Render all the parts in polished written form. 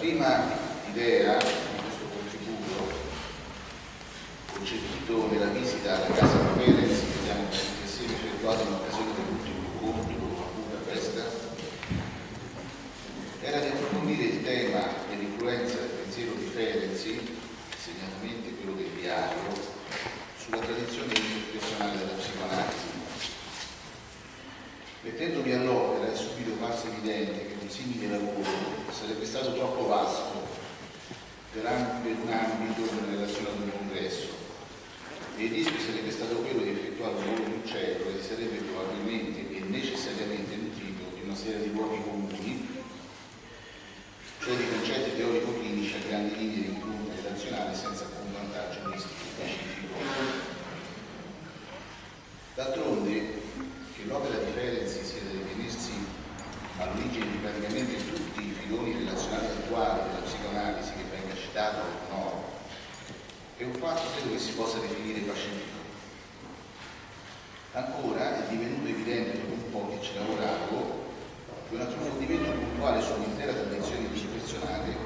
prima idea di questo contributo, concepito nella visita alla casa di Ferenc che abbiamo insieme effettuato in occasione dell'ultimo incontro a Budapest, era di approfondire il tema dell'influenza del pensiero di Ferenc, segnatamente quello del diario, sulla tradizione interpersonale della psicoanalisi. Mettendomi all'opera è subito parso evidente che un simile lavoro sarebbe stato troppo vasto per un ambito in relazione ad un congresso e il rischio sarebbe stato quello di effettuare un lavoro più cieco e si sarebbe probabilmente e necessariamente nutrito di una serie di luoghi comuni, cioè di concetti teorico-clinici a grandi linee di incontro relazionale senza alcun vantaggio specifico. D'altronde, che l'opera di Ferenc sia da ritenersi all'origine di praticamente tutti i filoni relazionali attuali della psicoanalisi che venga citato o no, è un fatto credo che si possa definire pacifico. Ancora è divenuto evidente dopo un po' che ci lavoravo che un approfondimento puntuale sull'intera tradizione interpersonale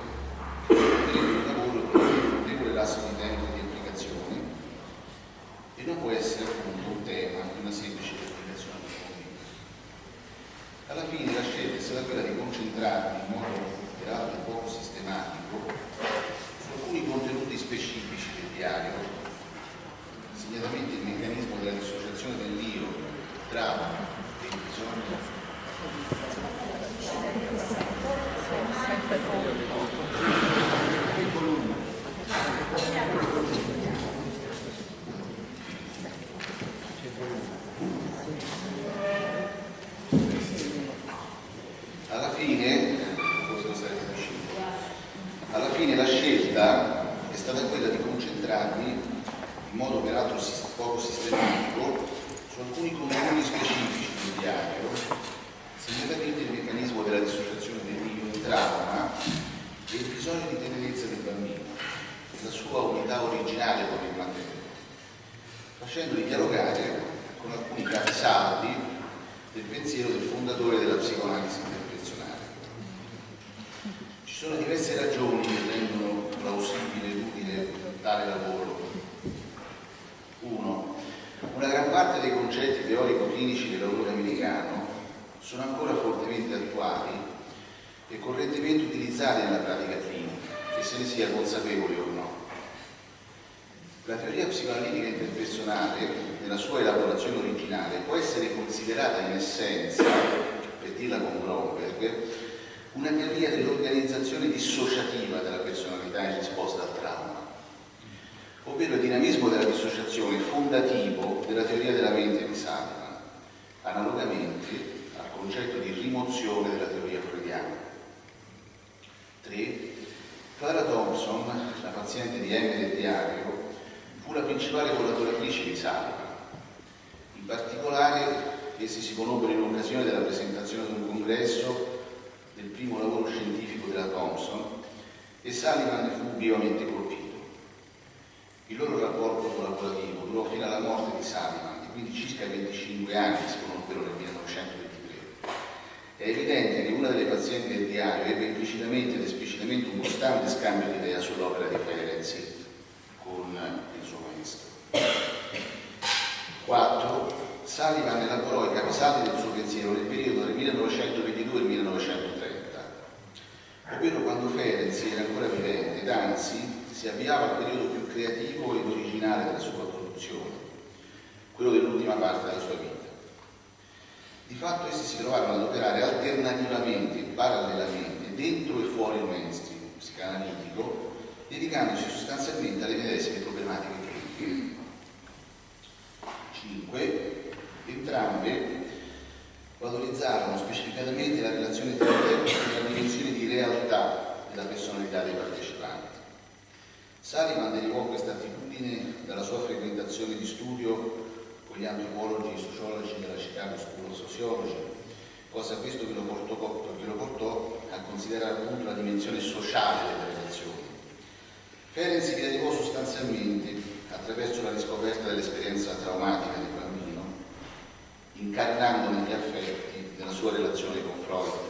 richiede un lavoro con un notevole lasso di tempo e di applicazione e non può essere appunto un tema di una semplice applicazione approfondita. Alla fine la scelta è stata quella di concentrarmi in modo peraltro poco sistematico su alcuni contenuti specifici del diario, segnatamente il meccanismo della dissociazione dell'io, il trauma e il bisogno. Alla fine la scelta è stata quella di concentrarmi in modo peraltro poco sistematico su alcuni contenuti specifici del diario, segnatamente il meccanismo della dissociazione dell'io in trauma e il bisogno di tenerezza del bambino, la sua unità originale con il materno, facendoli dialogare con alcuni capisaldi del pensiero del fondatore della psicoanalisi interpersonale. Ci sono diverse ragioni che rendono plausibile e utile tale lavoro. 1. Una gran parte dei concetti teorico-clinici dell'autore americano sono ancora fortemente attuali e correntemente utilizzati nella pratica clinica, che se ne sia consapevoli o no. La teoria psicoanalitica interpersonale, nella sua elaborazione originale, può essere considerata in essenza, per dirla con Bromberg, una teoria dell'organizzazione dissociativa della personalità in risposta al trauma, ovvero il dinamismo della dissociazione fondativo della teoria della mente di Salivan, analogamente al concetto di rimozione della teoria freudiana. 3. Clara Thompson, la paziente di Emmer e Diario, fu la principale collaboratrice di Salivan. In particolare, essi si conobbero in occasione della presentazione ad un congresso del primo lavoro scientifico della Thompson e Salivan ne fu vivamente colpito. Il loro rapporto collaborativo durò fino alla morte di Salivan e quindi circa 25 anni, si conobbero nel 1923. È evidente che una delle pazienti del diario ebbe implicitamente ed esplicitamente un costante scambio di idea sull'opera di Ferenc con il suo maestro. 4. Salivan elaborò i capisaldi del suo pensiero nel periodo del 1922 al 1930, ovvero quando Ferenc era ancora vivente ed anzi si avviava al periodo più creativo ed originale della sua produzione, quello dell'ultima parte della sua vita. Di fatto essi si trovarono ad operare alternativamente, parallelamente, dentro e fuori il mainstream psicanalitico, dedicandosi sostanzialmente alle medesime problematiche cliniche. 5. Entrambe valorizzarono specificatamente la relazione tra il tempo e la dimensione di realtà della personalità dei partecipanti. Salivan derivò questa attitudine dalla sua frequentazione di studio con gli antropologi e sociologi della Chicago School of Sociology, cosa questo che lo portò a considerare appunto la dimensione sociale delle relazioni. Ferenc vi derivò sostanzialmente attraverso la riscoperta dell'esperienza traumatica del bambino, incarnandone gli affetti nella sua relazione con Freud.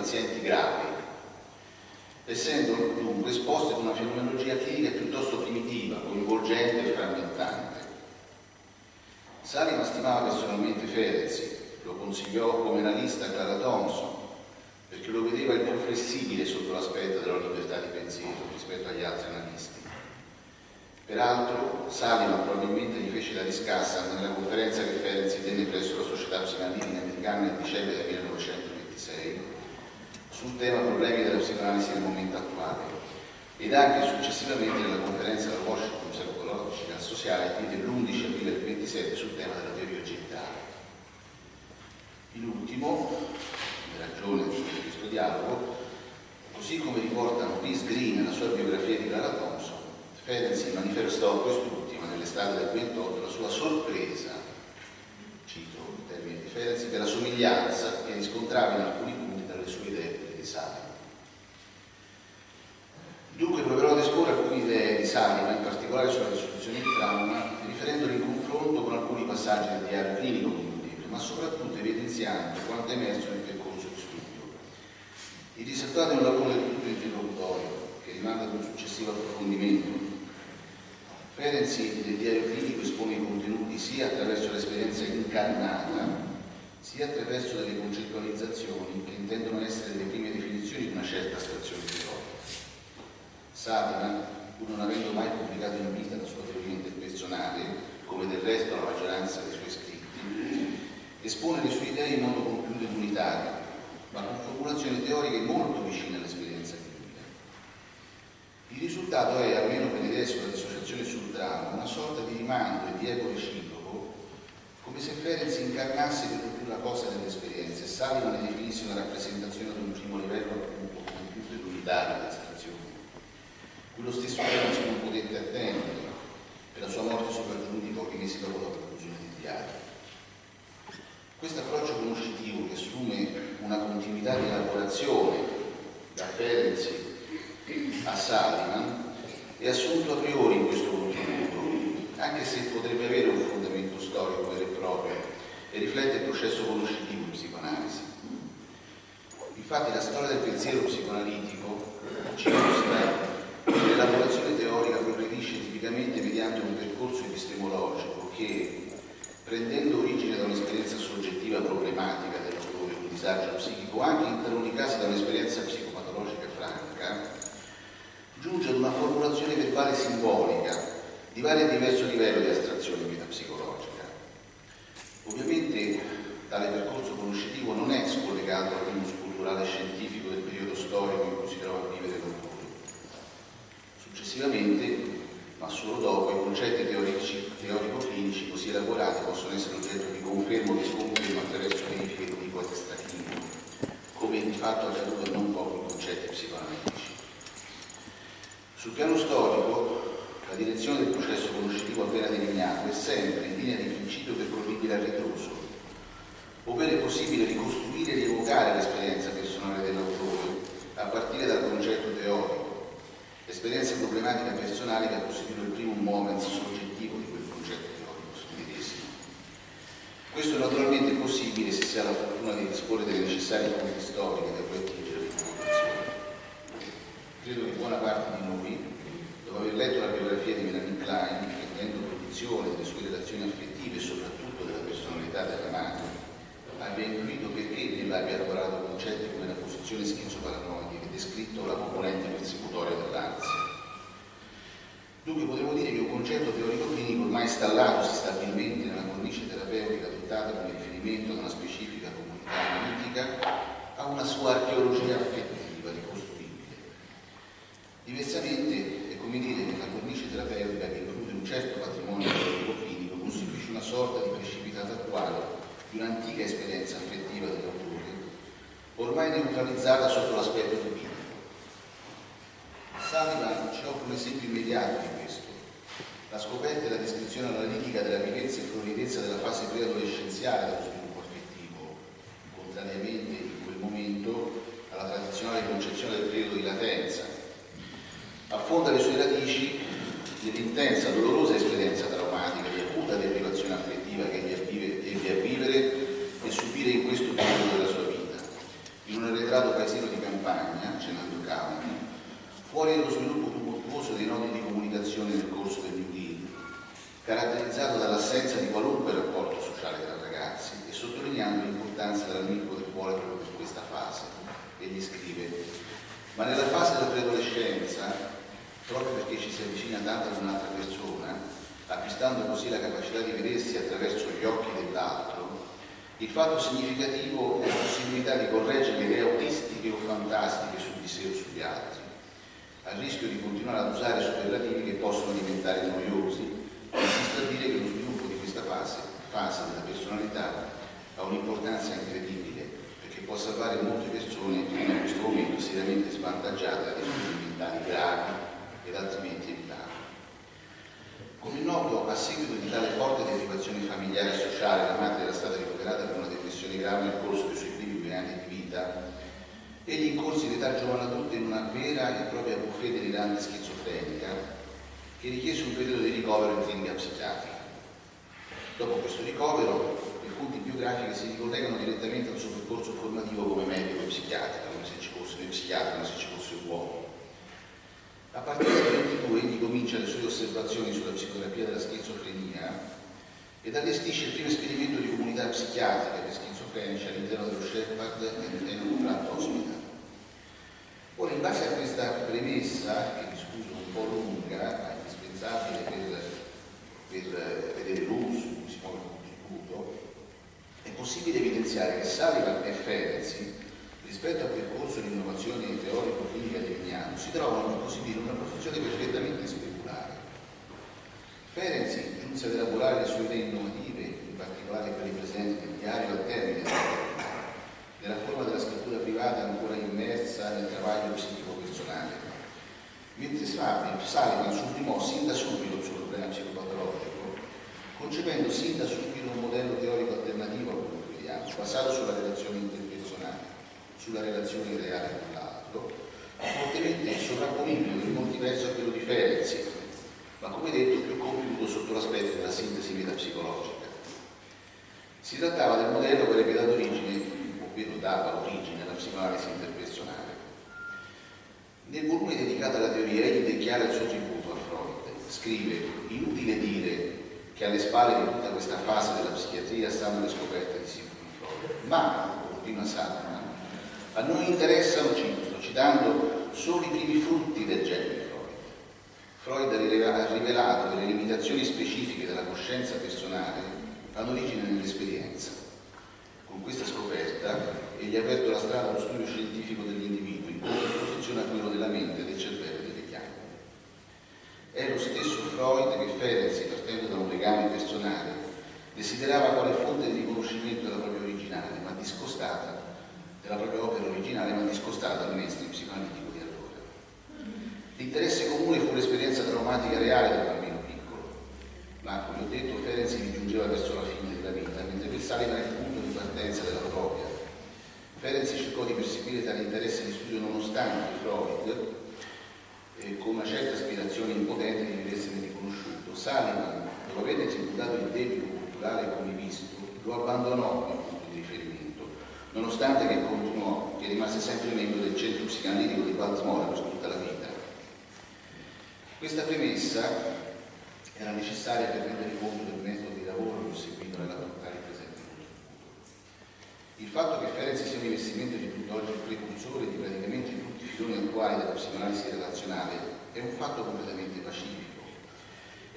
pazienti gravi, essendo dunque esposti ad una fenomenologia clinica piuttosto primitiva, coinvolgente e frammentante. Saliman stimava personalmente Ferenczi, lo consigliò come analista a Clara Thompson, perché lo vedeva il più flessibile sotto l'aspetto della libertà di pensiero rispetto agli altri analisti. Peraltro, Saliman probabilmente gli fece la riscassa nella conferenza che Ferenczi tenne presso la Società Psicanalitica Americana nel dicembre del 1926 sul tema problemi della psicoanalisi nel momento attuale, ed anche successivamente nella conferenza della Washington Psychological Society dell'11 aprile del 27 sul tema della teoria oggettale. In ultimo, in ragione di questo dialogo, così come riportano Peace Green nella sua biografia di Clara Thompson, Ferenczi manifestò a quest'ultima nell'estate del 28 la sua sorpresa, cito il termine di Ferenczi, per la somiglianza che riscontrava in alcuni punti tra le sue idee e quelle di Saliman. Dunque proverò ad esporre alcune idee di Saliman, in particolare sulla risoluzione di trauma, riferendoli in confronto con alcuni passaggi del diario clinico condivibile, ma soprattutto evidenziando quanto è emerso nel percorso di studio. Il risultato è un lavoro del tutto interrogatorio, che rimanda ad un successivo approfondimento. Ferenczi del diario clinico espone i contenuti sia attraverso l'esperienza incarnata, sia attraverso delle concettualizzazioni che intendono essere delle prime definizioni di una certa astrazione teorica. Saliman, pur non avendo mai pubblicato in vita la sua teoria interpersonale, come del resto la maggioranza dei suoi scritti, espone le sue idee in modo compiuto ed unitario, ma con formulazioni teoriche molto vicine all'esperienza clinica. Il risultato è, almeno per l'idea sulla dissociazione sul dramma, una sorta di rimando e di eco reciproco, come se Ferenczi incarnasse per lo più la cosa dell'esperienza e Saliman ne definisse una rappresentazione ad un primo livello appunto compiuto ed unitario dell'astrazione. Quello stesso Ferenczi non potette attendere, per la sua morte sopraggiunti pochi mesi dopo la conclusione del diario. Questo approccio conoscitivo, che assume una continuità di elaborazione da Ferenczi a Saliman, è assunto a priori in questo contenuto, anche se potrebbe avere un fondamento storico vero e proprio e riflette il processo conoscitivo in psicoanalisi. Infatti la storia del pensiero psicoanalitico ci mostra che l'elaborazione teorica progredisce tipicamente mediante un percorso epistemologico che, prendendo origine da un'esperienza soggettiva problematica dell'autore, un disagio psichico, anche in taluni casi da un'esperienza psicopatologica franca, giunge ad una formulazione verbale simbolica di vario e diverso livello di astrazione metapsicologica. Ovviamente tale percorso conoscitivo non è scollegato al primus culturale scientifico del periodo storico in cui si trova a vivere l'autore. Successivamente, ma solo dopo, i concetti teorico-clinici così elaborati possono essere oggetto di conferma o di sconferma attraverso verifiche di tipo extraclinico, come di fatto è accaduto a non pochi concetti psicoanalitici. Sul piano storico, la direzione del processo conoscitivo appena delineato è sempre in linea di principio percorribile a ritroso, ovvero è possibile ricostruire e rievocare l'esperienza personale dell'autore a partire dal concetto teorico, l'esperienza problematica personale che ha costituito il primo moment soggettivo di quel concetto teorico medesimo. Questo è naturalmente possibile se si ha la fortuna di disporre delle necessarie fonti storiche da cui attingere l'informazione. Credo che buona parte di noi, dopo aver letto la biografia di Melanie Klein, prendendo cognizione delle sue relazioni affettive e soprattutto della personalità della madre, abbia intuito perché ella abbia elaborato concetti come la posizione schizoparanoica che descritto la componente persecutoria dell'ansia. Dunque potremmo dire che un concetto teorico-clinico ormai installatosi stabilmente nella cornice terapeutica adottata come riferimento ad una specifica comunità analitica ha una sua archeologia affettiva ricostruibile. Diversamente è come dire che la cornice terapeutica che include un certo patrimonio teorico-clinico costituisce una sorta di precipitato attuale di un'antica esperienza affettiva dell'autore, ormai neutralizzata sotto l'aspetto clinico. Saliman ci offre un esempio immediato di questo. La scoperta e la descrizione analitica della vivezza e floridezza della fase preadolescenziale dello sviluppo affettivo, contrariamente in quel momento alla tradizionale concezione del periodo di latenza, affonda le sue radici nell'intensa, dolorosa esperienza traumatica di acuta deprivazione affettiva che ebbe a vivere e subire in questo periodo della sua vita, in una degenerato paesino di campagna, Cenando County, fuori dallo sviluppo tumultuoso dei nodi di comunicazione nel corso del New Deal, caratterizzato dall'assenza di qualunque rapporto sociale tra ragazzi e sottolineando l'importanza dell'amico del cuore proprio per questa fase. Egli scrive: ma nella fase della preadolescenza, proprio perché ci si avvicina tanto ad un'altra persona, acquistando così la capacità di vedersi attraverso gli occhi dell'altro, il fatto significativo è la possibilità di correggere le idee autistiche o fantastiche su di sé o sugli altri, a rischio di continuare ad usare superlativi che possono diventare noiosi. Insisto a dire che lo sviluppo di questa fase della personalità ha un'importanza incredibile, perché può salvare molte persone fino a questo momento seriamente svantaggiate da disturbi mentali gravi ed altrimenti evitabili. Come è noto, a seguito di tale forte derivazione familiare e sociale, la madre era stata ricoverata per una depressione grave nel corso dei suoi primi 2 anni di vita. Egli incorse in età giovane adulta in una vera e propria bufera delirante schizofrenica che richiese un periodo di ricovero in clinica psichiatrica. Dopo questo ricovero, i punti biografici si ricollegano direttamente al suo percorso formativo come medico e psichiatra, come se ci fosse un psichiatra, come se ci fosse un uomo. A partire dal 22 egli comincia le sue osservazioni sulla psicoterapia della schizofrenia ed allestisce il primo esperimento di comunità psichiatrica per schizofrenici all'interno dello Shepherd Plant Hospital. Ora, in base a questa premessa, che mi scuso un po' lunga, ma indispensabile per vedere l'uso su cui si muove il contributo, è possibile evidenziare che Sullivan e Ferenczi, rispetto al percorso di innovazione teorico-clinica di Vignano, si trovano, per così dire, in una posizione perfettamente speculare. Ferenczi giunse ad elaborare le sue idee innovative, in particolare quelle presenti nel diario al termine della giornata, nella forma della scrittura privata ancora immersa nel travaglio psichico personale, mentre Sullivan sublimò sin da subito il suo problema psicopatologico, concependo sin da subito un modello teorico alternativo a quello che vediamo, basato sulla relazione interpersonale, sulla relazione ideale con l'altro, fortemente sovrapponibile in molti versi a quello di Ferenczi, ma come detto più compiuto sotto l'aspetto della sintesi metapsicologica. Si trattava del modello che avrebbe dato origine, ovvero dava origine alla psicoanalisi interpersonale. Nel volume dedicato alla teoria egli dichiara il suo tributo a Freud. Scrive: inutile dire che alle spalle di tutta questa fase della psichiatria stanno le scoperte di Sigmund Freud, ma, continua Salman, a noi interessano, sto citando, solo i primi frutti del genio di Freud. Freud ha rivelato che le limitazioni specifiche della coscienza personale hanno origine nell'esperienza. Con questa scoperta egli ha aperto la strada allo studio scientifico dell'individuo, in contrapposizione a quello della mente, del cervello e delle chiappe. È lo stesso Freud che Ferenczi, partendo da un legame personale, desiderava quale fonte di riconoscimento della propria originale, ma discostata della propria opera originale, ma discostata dal mainstream psicoanalitico di allora. L'interesse comune fu l'esperienza traumatica reale del bambino piccolo, ma, come ho detto, Ferenczi vi giungeva verso la fine della vita, mentre per Sullivan era il punto di partenza della propria. Ferenczi cercò di perseguire tale interesse di studio nonostante Freud, con una certa aspirazione impotente di vedersene riconosciuto. Sullivan, dopo averne tributato il debito culturale come visto, lo abbandonò come punto di riferimento, nonostante che continuò, che rimase sempre membro del centro psicanalitico di Baltimora per tutta la vita. Questa premessa era necessaria per rendere conto del metodo di lavoro che ho seguito nella totale presente contributo. Il fatto che Ferenczi sia un investimento di tutt'oggi il precursore di praticamente tutti i filoni attuali della psicoanalisi relazionale è un fatto completamente pacifico.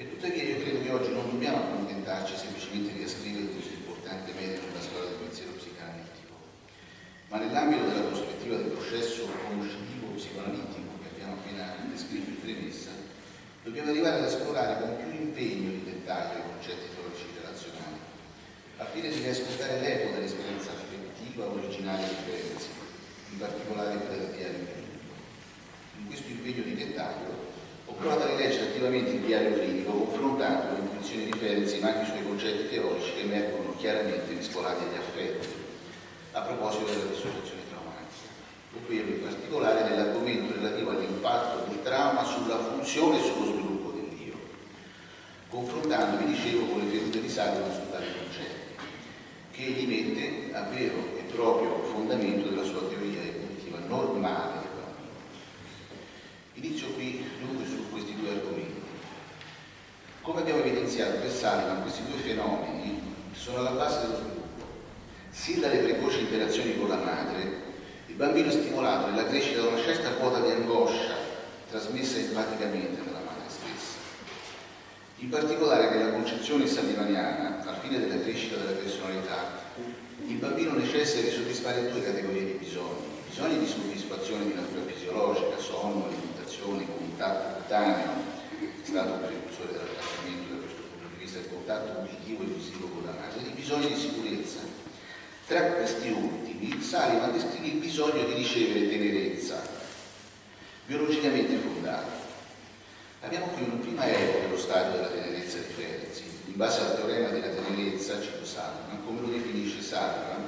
E tuttavia io credo che oggi non dobbiamo accontentarci semplicemente di ascrivere questo importante merito nella storia del pensiero psicoanalitico, ma nell'ambito della prospettiva del processo conoscitivo psicoanalitico che abbiamo appena descritto in premessa, dobbiamo arrivare ad esplorare con più impegno di dettaglio i concetti teorici relazionali, al fine di riascoltare l'eco dell'esperienza affettiva originale di Ferenczi, in particolare quella del diario clinico. In questo impegno di dettaglio ho provato a rileggere attivamente il diario clinico, confrontando le intuizioni di Ferenczi ma anche i suoi concetti teorici che emergono chiaramente mescolati agli affetti, a proposito della dissociazione traumatica, ovvero in particolare nell'argomento relativo all'impatto del trauma sulla funzione e sullo sviluppo dell'io, confrontando, vi dicevo, con le vedute di Sullivan su tali concetti, che egli mette a vero e proprio fondamento della sua teoria Sullivan questi due fenomeni sono alla base dello sviluppo. Sin dalle precoci interazioni con la madre, il bambino è stimolato nella crescita da una certa quota di angoscia trasmessa empaticamente dalla madre stessa. In particolare nella concezione sullivaniana, al fine della crescita della personalità, il bambino necessita di soddisfare due categorie di bisogni: bisogni di soddisfazione di natura fisiologica, sonno, alimentazione, contatto cutaneo, stato un precursore dell'attaccamento da questo punto di vista, il contatto uditivo e visivo con la madre, e di bisogni di sicurezza. Tra questi ultimi, Sullivan descrive il bisogno di ricevere tenerezza, biologicamente fondato. Abbiamo qui un prima eco dello stadio della tenerezza di Ferenczi. In base al teorema della tenerezza, cito Sullivan, come lo definisce Sullivan,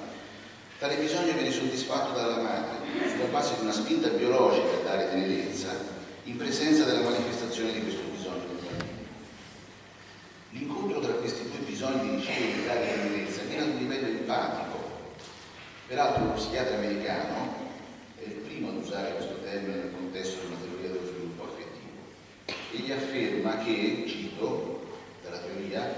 tale bisogno viene soddisfatto dalla madre sulla base di una spinta biologica a dare tenerezza in presenza della manifestazione di questo bisogno del bambino. L'incontro tra questi due bisogni di ricevere e di dare tenerezza viene ad un livello empatico. Peraltro lo psichiatra americano è il primo ad usare questo termine nel contesto di una teoria dello sviluppo affettivo. Egli afferma che, cito dalla teoria,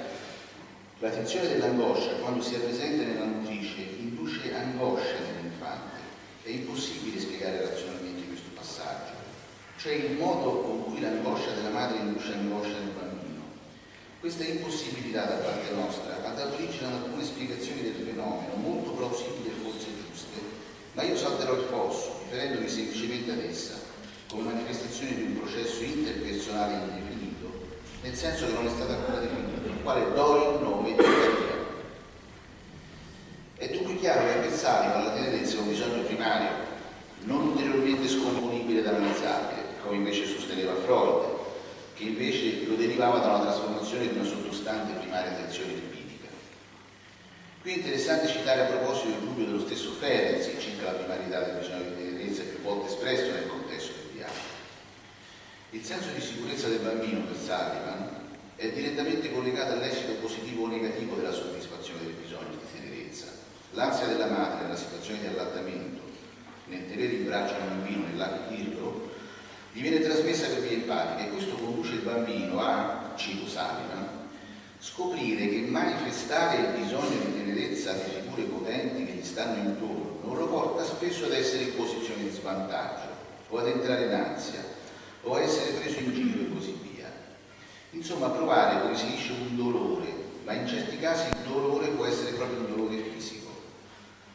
la tensione dell'angoscia quando si è presente nella nutrice induce angoscia nell'infante. È impossibile spiegare razionalmente questo passaggio, cioè il modo con cui l'angoscia della madre induce angoscia nel bambino. Questa impossibilità da parte nostra ha dato origine ad alcune spiegazioni del fenomeno, molto plausibili e forse giuste, ma io salterò il fosso, riferendomi semplicemente ad essa, come manifestazione di un processo interpersonale indefinito, nel senso che non è stato ancora definito, il quale do il nome di empatia. È dunque chiaro che per Sullivan la tenerezza è un bisogno primario, non ulteriormente scomponibile ed analizzabile, come invece sosteneva Freud, che invece lo derivava da una trasformazione di una sottostante primaria tensione libidica. Qui è interessante citare a proposito il dubbio dello stesso Ferenczi circa la primarietà del bisogno di tenerezza più volte espresso nel contesto del dialogo. Il senso di sicurezza del bambino per Sullivan è direttamente collegato all'esito positivo o negativo della soddisfazione del bisogno di tenerezza. L'ansia della madre nella situazione di allattamento, nel tenere in braccio un bambino nell'accudirlo, gli viene trasmessa per via empatica e questo conduce il bambino a, cito Sullivan, scoprire che manifestare il bisogno di tenerezza alle figure potenti che gli stanno intorno lo porta spesso ad essere in posizione di svantaggio, o ad entrare in ansia, o a essere preso in giro e così via. Insomma, provare, come si dice, un dolore, ma in certi casi il dolore può essere proprio un dolore fisico.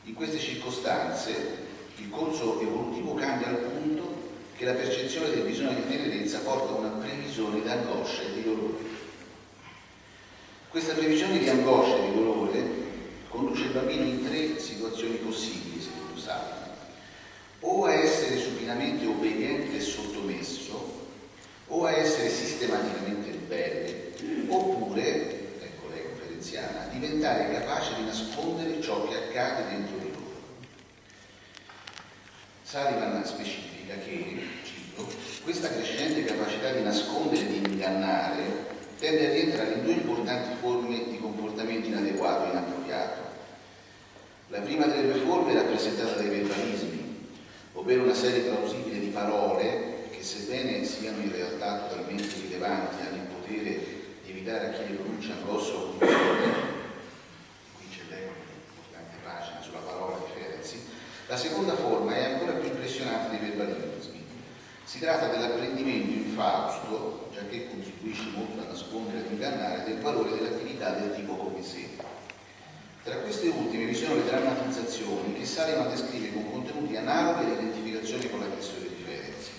In queste circostanze il corso evolutivo cambia al punto che la percezione del bisogno di tenerezza porta a una previsione di angoscia e di dolore. Questa previsione di angoscia e di dolore conduce il bambino in tre situazioni possibili, secondo Sullivan: o a essere supinamente obbediente e sottomesso, o a essere sistematicamente ribelle, oppure, ecco l'ego ferenziana, a diventare capace di nascondere ciò che accade dentro di loro. Sullivan specifica che, cito, questa crescente capacità di nascondere e di ingannare tende a rientrare in due importanti forme di comportamento inadeguato e inappropriato. La prima delle due forme è rappresentata dai verbalismi, ovvero una serie plausibile di parole che, sebbene siano in realtà totalmente rilevanti, hanno il potere di evitare a chi le pronuncia grosso confusione. Qui c'è un'importante pagina sulla parola di Ferenczi. La seconda forma è ancora più impressionante dei verbalismi. Si tratta dell'apprendimento infausto, già che contribuisce molto a nascondere e ad ingannare, del valore dell'attività del tipo come se. Tra queste ultime vi sono le drammatizzazioni che Sullivan descrive con contenuti analoghi all'identificazione con l'aggressore di Ferenczi.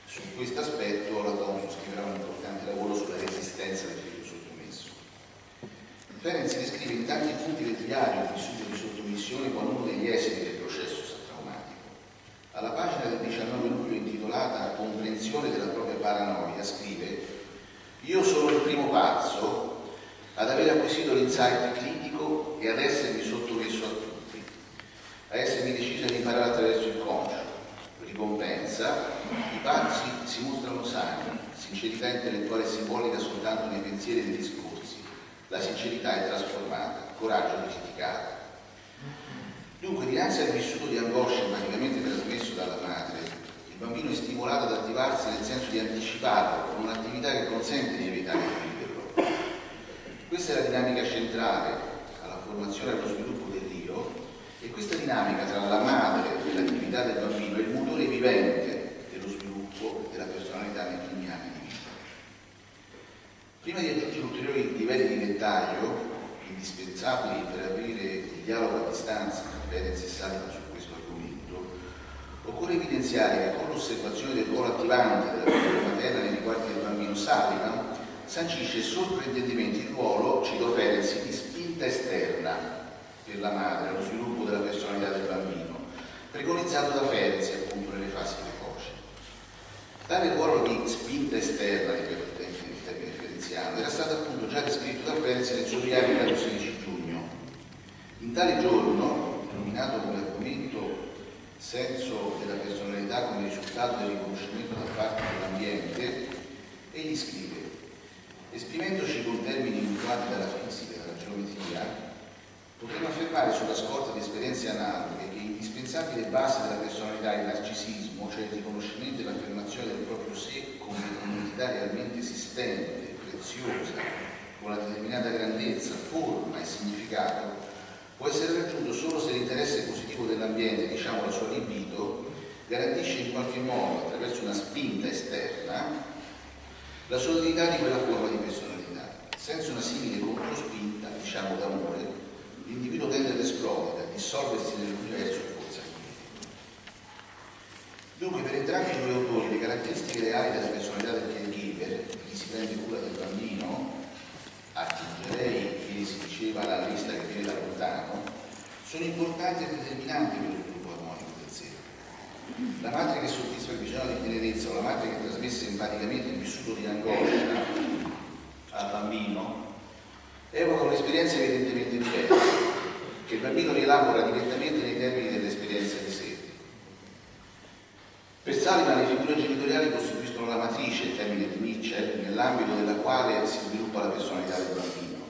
Su questo aspetto la Thompson scriverà un importante lavoro sulla resistenza del figlio sottomesso. Ferenczi descrive in tanti punti del diario vissuto di sottomissione come uno degli esiti del processo traumatico. Alla pagina del 19 luglio intitolata Comprensione della propria paranoia scrive: io sono il primo pazzo ad aver acquisito l'insight critico e ad essermi sottomesso a tutti, a essermi deciso ad imparare attraverso il conscio. Ricompensa: i pazzi si mostrano sani, sincerità intellettuale e simbolica soltanto nei pensieri e nei discorsi, la sincerità è trasformata, coraggio criticato. Dunque, dinanzi al vissuto di angoscia praticamente trasmesso dalla madre, il bambino è stimolato ad attivarsi nel senso di anticiparlo con un'attività che consente di evitare di viverlo. dinamica tra la madre e l'attività del bambino è il motore vivente dello sviluppo della personalità nei primi anni di vita. Prima di aggiungere ulteriori livelli di dettaglio indispensabili per aprire il dialogo a distanza tra Ferenc e Salivan su questo argomento, occorre evidenziare che con l'osservazione del ruolo attivante della figura materna nei riguardi del bambino, Salivan sancisce sorprendentemente il ruolo, cito Ferenc, di spinta esterna per la madre allo sviluppo della personalità del bambino, preconizzato da Ferenc appunto nelle fasi precoci. Tale ruolo di spinta esterna, ripeto il termine ferenziano, era stato appunto già descritto da Ferenc nel suo diario del 16 giugno. In tale giorno, denominato come argomento senso della personalità come risultato del riconoscimento da parte dell'ambiente, egli scrive: esprimendoci con termini mutuati dalla fisica e dalla geometria, potremmo affermare sulla scorta di esperienze analoghe che indispensabile base della personalità è il narcisismo, cioè il riconoscimento e l'affermazione del proprio sé come un'entità realmente esistente, preziosa, con una determinata grandezza, forma e significato, può essere raggiunto solo se l'interesse positivo dell'ambiente, diciamo la sua libido, garantisce in qualche modo, attraverso una spinta esterna, la solidità di quella forma di personalità. Senza una simile controspinta, diciamo d'amore, l'individuo tende ad esplodere, a dissolversi nell'universo a forza di. Dunque, per entrambi i due autori, le caratteristiche reali della personalità del caregiver, di chi si prende cura del bambino, aggiungerei che si diceva la lista che viene da lontano, sono importanti e determinanti per lo sviluppo armonico del sé. La madre che soddisfa il bisogno di tenerezza o la madre che trasmette empaticamente il vissuto di angoscia al bambino evocano un'esperienza evidentemente diversa, che il bambino rielabora direttamente nei termini dell'esperienza di sé. Per Salivan le figure genitoriali costituiscono la matrice, il termine di Mitchell, nell'ambito della quale si sviluppa la personalità del bambino.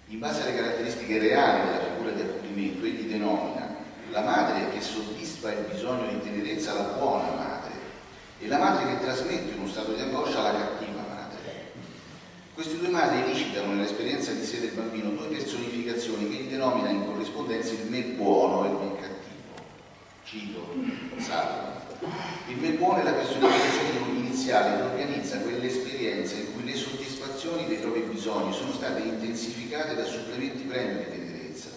In base alle caratteristiche reali della figura di accudimento, egli denomina la madre che soddisfa il bisogno di tenerezza la buona madre e la madre che trasmette uno stato di angoscia la cattiva madre. Queste due madri elicitano nell'esperienza di sé del bambino due personificazioni che egli denomina in corrispondenza il me buono e il me cattivo. Cito Salivan: il me buono è la personificazione iniziale che organizza quell'esperienza in cui le soddisfazioni dei propri bisogni sono state intensificate da supplementi premi di tenerezza.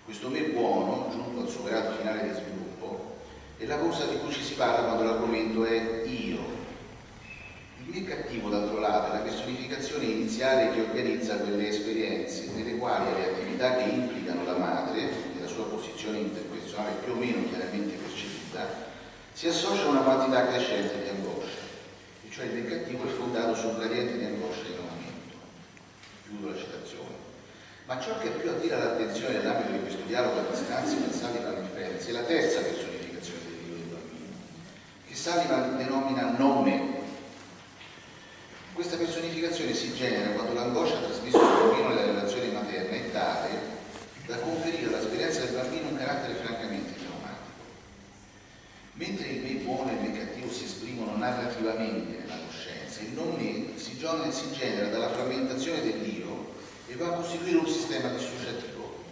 Questo me buono, giunto al suo grado finale di sviluppo, è la cosa di cui ci si parla quando l'argomento è io. Il me cattivo, d'altro lato, è la personificazione iniziale che organizza quelle esperienze nelle quali alle attività che implicano la madre, nella sua posizione interpersonale più o meno chiaramente percepita, si associa una quantità crescente di angoscia, e cioè il me cattivo è fondato su un gradiente di angoscia in aumento. Chiudo la citazione. Ma ciò che più attira l'attenzione nell'ambito di questo dialogo a distanza tra Salivan e Ferenc è la terza personificazione dell'io del bambino, che Salivan denomina non me. Questa personificazione si genera quando l'angoscia trasmessa al bambino nella relazione materna è tale da conferire all'esperienza del bambino un carattere francamente traumatico. Mentre il me buono e il me cattivo si esprimono narrativamente nella coscienza, il non me si genera dalla frammentazione dell'io e va a costituire un sistema dissociativo.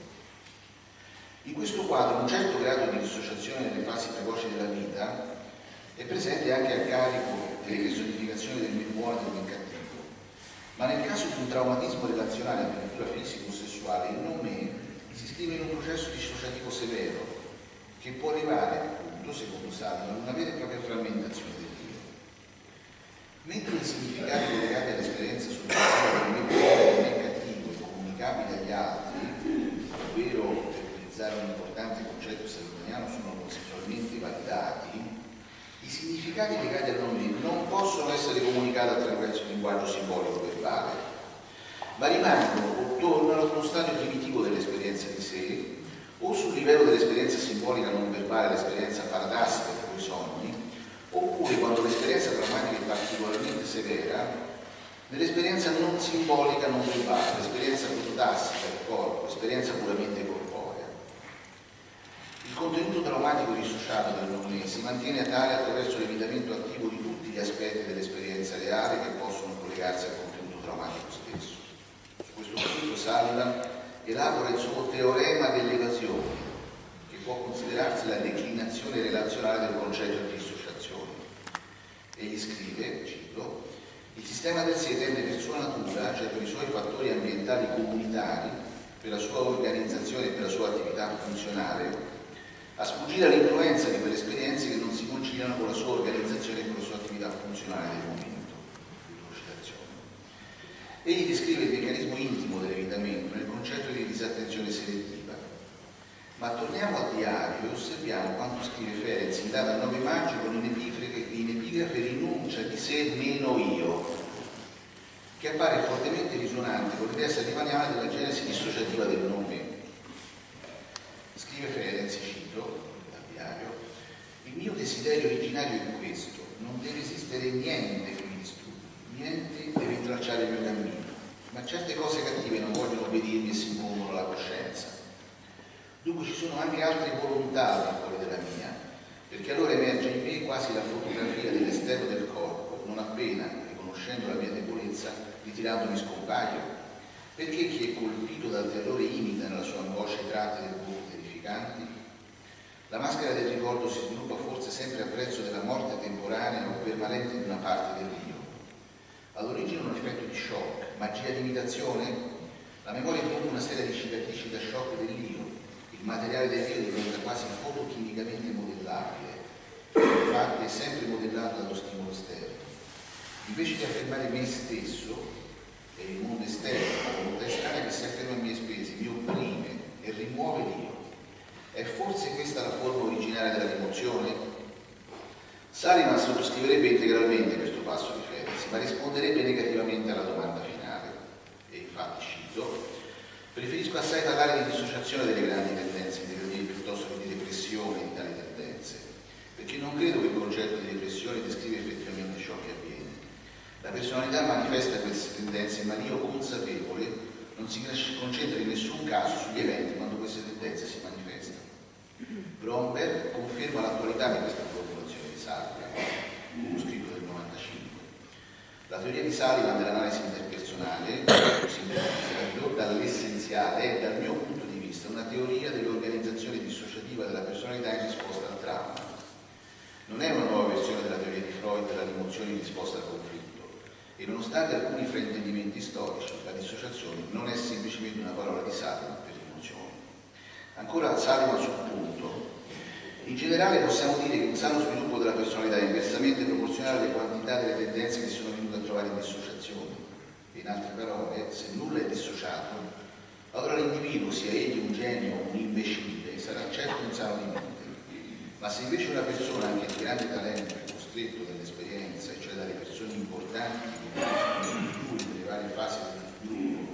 In questo quadro un certo grado di dissociazione nelle fasi precoci della vita è presente anche a carico delle personificazioni del me buono e del me cattivo, ma nel caso di un traumatismo relazionale di natura fisica o sessuale, il non me si iscrive in un processo dissociativo severo che può arrivare, appunto, secondo Salivan, a una vera e propria frammentazione dell'io. Mentre i significati legati all'esperienza soggettiva del me buono e del me cattivo e comunicabili agli altri, ovvero, per utilizzare un importante concetto salivaniano, sono consensualmente validati, i significati legati al nome non possono essere comunicati attraverso il linguaggio simbolico verbale, ma rimangono o tornano ad uno stadio primitivo dell'esperienza di sé, o sul livello dell'esperienza simbolica non verbale, l'esperienza paratastica come i sogni, oppure quando l'esperienza traumatica è particolarmente severa, nell'esperienza non simbolica non verbale, l'esperienza prototassica del corpo, l'esperienza puramente corporea. Il contenuto traumatico dissociato del non me si mantiene tale attraverso l'evitamento attivo di tutti gli aspetti dell'esperienza reale che possono collegarsi al contenuto traumatico stesso. Su questo punto Salivan elabora il suo teorema dell'evasione, che può considerarsi la declinazione relazionale del concetto di dissociazione. Egli scrive, cito, il sistema del sé tende per sua natura, cioè per i suoi fattori ambientali comunitari, per la sua organizzazione e per la sua attività funzionale, a sfuggire all'influenza di quelle esperienze che non si conciliano con la sua organizzazione e con la sua attività funzionale del momento. Egli descrive il meccanismo intimo dell'evitamento nel concetto di disattenzione selettiva. Ma torniamo al diario e osserviamo quanto scrive Ferenc in data 9 maggio con in epigrafe rinuncia di sé meno io, che appare fortemente risonante con l'idea salivaniana della genesi dissociativa del nome. Scrive Ferenc, cito dal diario, il mio desiderio originario è questo, non deve esistere niente che mi disturbi, niente deve intralciare il mio cammino, ma certe cose cattive non vogliono obbedirmi e si impongono alla coscienza. Dunque ci sono anche altre volontà al cuore della mia, perché allora emerge in me quasi la fotografia dell'esterno del corpo, non appena, riconoscendo la mia debolezza, ritirandomi scompaio. Perché chi è colpito dal terrore imita nella sua angoscia i tratti del buco terrificanti? La maschera del ricordo si sviluppa forse sempre a prezzo della morte temporanea o permanente di una parte dell'io. All'origine un effetto di shock, magia di imitazione? La memoria è come una serie di cicatrici da shock dell'io. Il materiale dell'io diventa quasi fotochimicamente modellabile, infatti è sempre modellato dallo stimolo esterno. Invece di affermare me stesso, è il mondo esterno, la volontà estranea che si afferma a mie spese, mi opprime e rimuove l'io. È forse questa la forma originaria della rimozione? Saliman sottoscriverebbe integralmente questo passo di Ferenc, ma risponderebbe negativamente alla domanda finale. E infatti cito, preferisco assai parlare di dissociazione delle grandi tendenze integrative piuttosto che di repressione di tali tendenze, perché non credo che il concetto di repressione descriva effettivamente ciò che avviene. La personalità manifesta queste tendenze, ma l'io consapevole non si concentra in nessun caso sugli eventi quando queste tendenze si manifestano. Bromberg conferma l'attualità di questa formulazione di Salivan, uno scritto del 95. La teoria di Salivan dell'analisi interpersonale, sintetizzato dall'essenziale, è dal mio punto di vista una teoria dell'organizzazione dissociativa della personalità in risposta al trauma. Non è una nuova versione della teoria di Freud della rimozione in risposta al conflitto. E nonostante alcuni fraintendimenti storici, la dissociazione non è semplicemente una parola di Salivan per rimozione. Ancora Salivan sul punto. In generale possiamo dire che un sano sviluppo della personalità è inversamente proporzionale alle quantità delle tendenze che sono venute a trovare in dissociazione. E in altre parole, se nulla è dissociato, allora l'individuo, sia egli un genio o un imbecille, sarà certo un sano di mente. Ma se invece una persona anche di grande talento è costretto dall'esperienza, e cioè dalle persone importanti che conoscono di più nelle varie fasi del suo sviluppo,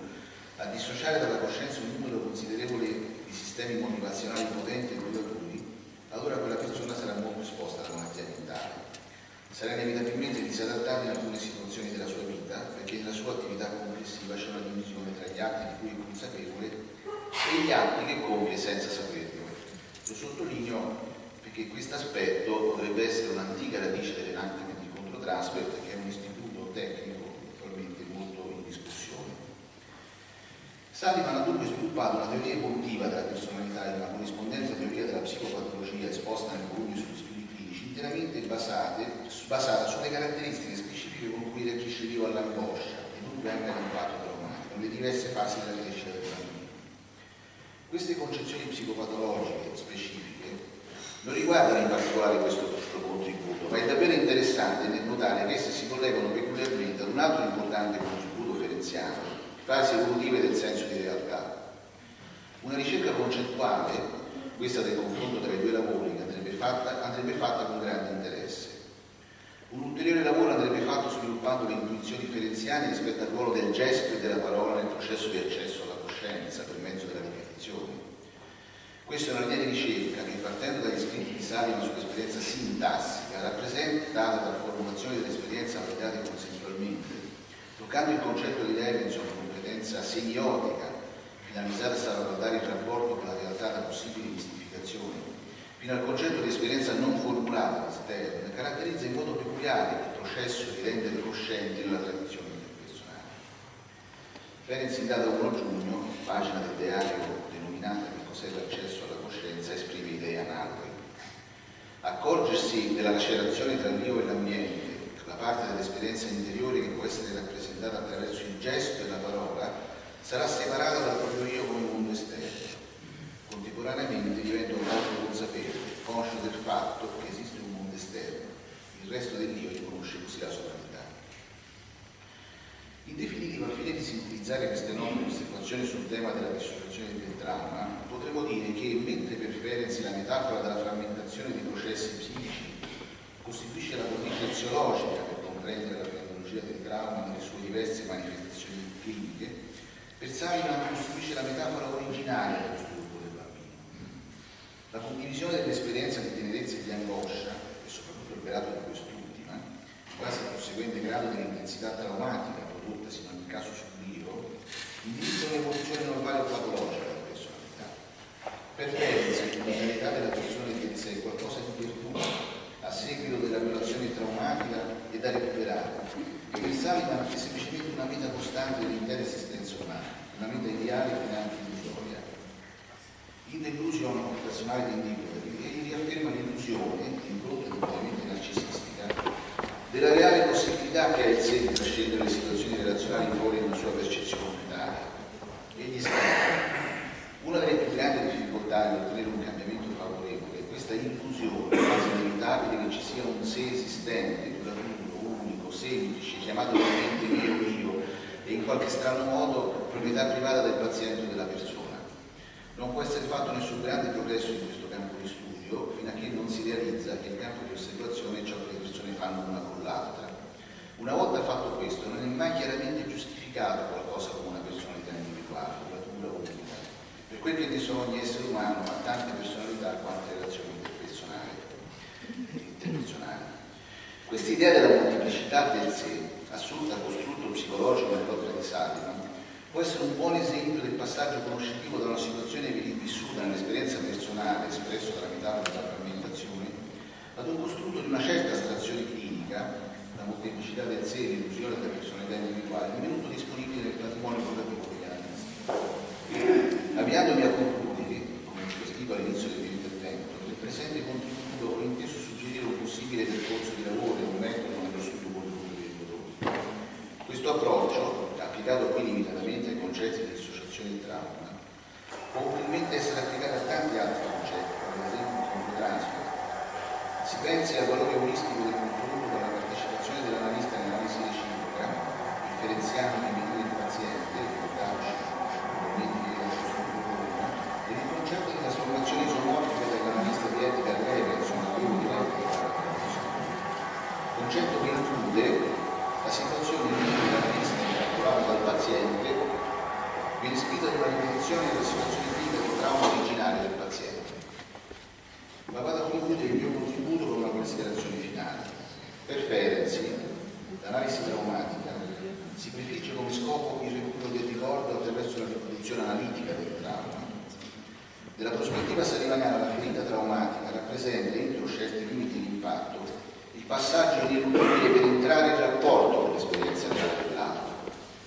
a dissociare dalla coscienza un numero considerevole di sistemi motivazionali potenti e duratori, allora quella persona sarà molto esposta alla malattia mentale. Sarà inevitabilmente disadattata in alcune situazioni della sua vita, perché nella sua attività complessiva c'è una divisione tra gli atti di cui è consapevole e gli atti che compie senza saperlo. Lo sottolineo perché questo aspetto potrebbe essere un'antica radice dell'enactment di Controtransfert, che è un istituto tecnico attualmente molto in discussione. Salivan ha dunque sviluppato una teoria evolutiva della personalità e una corrispondente teoria della psicopatologia esposta nel volume sugli studi clinici, interamente basata sulle caratteristiche specifiche con cui reagisce l'io all'angoscia e dunque anche all'impatto traumatico, nelle diverse fasi della crescita del bambino. Queste concezioni psicopatologiche specifiche non riguardano in particolare questo contributo, ma è davvero interessante nel notare che esse si collegano peculiarmente ad un altro importante contributo ferenziano, fasi evolutive del senso di realtà. Una ricerca concettuale, questa del confronto tra i due lavori, che andrebbe fatta con grande interesse. Un ulteriore lavoro andrebbe fatto sviluppando le intuizioni ferenziane rispetto al ruolo del gesto e della parola nel processo di accesso alla coscienza per mezzo della ripetizione. Questa è una linea di ricerca che, partendo dagli scritti di Salivan sull'esperienza sintassica, rappresentata dalla formulazione dell'esperienza validata consensualmente, toccando il concetto di Levinson di competenza semiotica, finalizzata a salvaguardare il rapporto con la realtà da possibili mistificazioni, fino al concetto di esperienza non formulata all'esterno, caratterizza in modo peculiare il processo di rendere coscienti nella tradizione interpersonale. Ferenc in data 1 giugno, pagina del diario denominata consente accesso alla coscienza, esprime idee analoghe. Accorgersi della lacerazione tra l'io e l'ambiente, la parte dell'esperienza interiore che può essere rappresentata attraverso il gesto e la parola, sarà separata dal proprio io come mondo esterno. Contemporaneamente diventa un altro consapevole, conscio del fatto che esiste un mondo esterno. Il resto dell'io riconosce così la sovranità. In definitiva, al fine di sintetizzare queste enormi osservazioni sul tema della dissociazione del trauma, potremmo dire che mentre per Ferenc la metafora della frammentazione dei processi psichici costituisce la cornice eziologica per comprendere la fenomenologia del trauma nelle sue diverse manifestazioni cliniche, per Salivan costituisce la metafora originaria dello sviluppo del bambino. La condivisione dell'esperienza di tenerezza e di angoscia, e soprattutto il grado di quest'ultima, quasi al conseguente grado dell'intensità traumatica prodottasi in ogni caso sull'io, individua un'evoluzione normale o patologica della personalità. Per Ferenc l'identità della persona di sé è qualcosa di perduto a seguito della violazione traumatica e da recuperare, e per Salivan è semplicemente una meta costante dell'intera esistenza umana, una meta ideale e finanche illusoria. In Delusione occasionale di Individuali, egli riafferma l'illusione, impronta evidentemente narcisistica, della reale possibilità che ha il sé di trascendere le situazioni relazionali fuori dalla sua percezione unitaria. Egli scrive: una delle più grandi difficoltà di ottenere un cambiamento favorevole è questa illusione quasi inevitabile che ci sia un sé esistente, duraturo, unico, semplice, chiamato veramente io, e in qualche strano modo proprietà privata del paziente o della persona. Non può essere fatto nessun grande progresso in questo campo di studio fino a che non si realizza che il campo di osservazione è ciò che le persone fanno una con l'altra. Una volta fatto questo, non è mai chiaramente giustificato qualcosa come una personalità individuale, duratura unica. Per quel che ne so, ogni essere umano ha tante personalità quante relazioni interpersonali. Quest'idea della molteplicità del sé, assunta al costrutto psicologico nell'opera di Salivan, può essere un buon esempio del passaggio conoscitivo da una situazione vissuta nell'esperienza personale, espresso dalla metafora della frammentazione, ad un costrutto di una certa astrazione clinica, la molteplicità del sé e l'illusione della personalità individuale, divenuto disponibile nel patrimonio progressivo degli anni. Avviandomi a concludere, come descritto all'inizio del mio intervento, il presente contributo ho inteso suggerire un possibile percorso di lavoro e un metodo nello studio politico dei dolori. Questo approccio, applicato qui limitatamente ai concetti di dissociazione del trauma, può utilmente essere applicato a tanti altri concetti, come ad esempio il controtransfer. Si pensi al valore euristico del confronto con la partecipazione dell'analista nell'analisi reciproca, differenziando l'individuo del paziente, ricordaci, e il concetto di trasformazione isomorfica dell'analista di etica breve, insomma, quello di concetto che include la situazione in cui l'analista catturato dal paziente viene spinto ad una ripetizione della situazione clinica di trauma originario del paziente. Ma vado a concludere il mio contributo con una considerazione finale. Per Ferenc, l'analisi traumatica si prefigge come scopo il recupero del ricordo attraverso la riproduzione analitica del trauma. Della prospettiva salivaniana, la ferita traumatica rappresenta, entro certi limiti di impatto, il passaggio ineludibile per entrare in rapporto con l'esperienza reale dell'altro.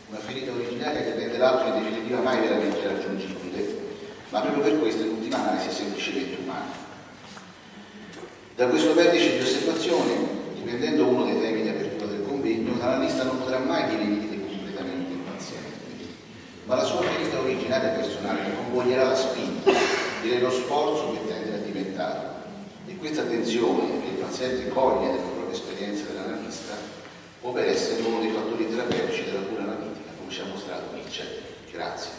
Una ferita originaria che rende l'altro in definitiva mai veramente raggiungibile, ma proprio per questo in ultima analisi è semplicemente umano. Da questo vertice di osservazione, riprendendo uno dei temi di apertura del convegno, l'analista non potrà mai divenire completamente il paziente, ma la sua ferita originaria personale ne convoglierà la spinta, direi lo sforzo per tendere a diventarlo. E questa tensione che il paziente coglie nella propria esperienza dell'analista può per essere uno dei fattori terapeutici della cura analitica, come ci ha mostrato Nietzsche. Grazie.